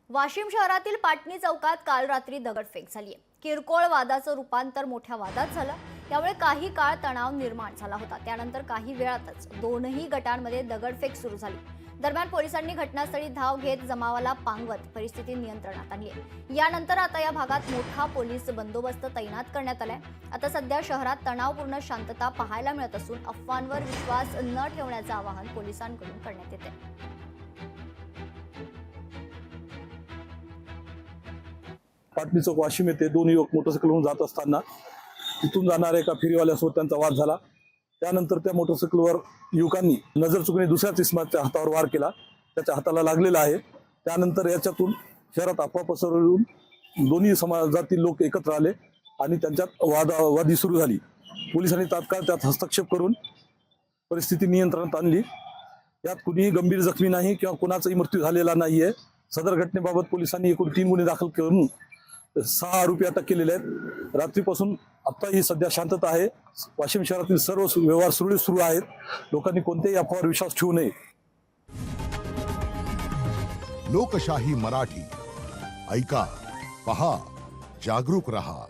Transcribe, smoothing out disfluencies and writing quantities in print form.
वाशिम शहरातील पाटणी चौकात काल रात्री दगडफेक झाली आहे। किरकोळ वादाचं रूपांतर मोठ्या वादात झालं। त्यामुळे काही काळ तणाव निर्माण झाला होता। त्यानंतर काही वेळातच दोनही गटांमध्ये दगडफेक सुरू झाली। दरम्यान पोलिसांनी घटनास्थळी धाव घेत जमावाला पांगवत परिस्थिती नियंत्रणात आणली आहे। यानंतर आता या भागात मोठा पोलीस बंदोबस्त तैनात करण्यात आलाय। आता सध्या शहरात तणावपूर्ण शांतता पाहायला मिळत असून अफवांवर विश्वास न ठेवण्याचं आवाहन पोलिसांकडून करण्यात येते। पाटणी चौक वाशिम येथे दोन युवक मोटरसायकलवरून जात असताना तिथून जाणाऱ्या एका फेरीवाल्यासोबत त्यांचा वाद झाला। त्यानंतर त्या मोटरसायकलवर युवकांनी नजर चुकून दुसऱ्याच इसमाच्या हातावर वार केला। त्याच्या हाताला लागलेला आहे। त्यानंतर याच्यातून शहरात अफवा पसरवून दोन्ही समाजातील लोक एकत्र आले आणि त्यांच्यात वादी सुरू झाली। पोलिसांनी तात्काळ त्यात हस्तक्षेप करून परिस्थिती नियंत्रणात आणली। यात कुणीही गंभीर जखमी नाही किंवा कुणाचाही मृत्यू झालेला नाहीये। सदर घटनेबाबत पोलिसांनी एकूण 3 गुन्हे दाखल करून 6 आरोपी अटक केलेले आहेत। रात्रीपासून आता ही सध्या शांतता आहे। वाशिम शहरातील सर्व व्यवहार सुरळीत सुरू आहेत। लोकांनी कोणत्याही अफवावर विश्वास ठेवू नये। लोकशाही मराठी ऐका, पहा, जागरूक रहा।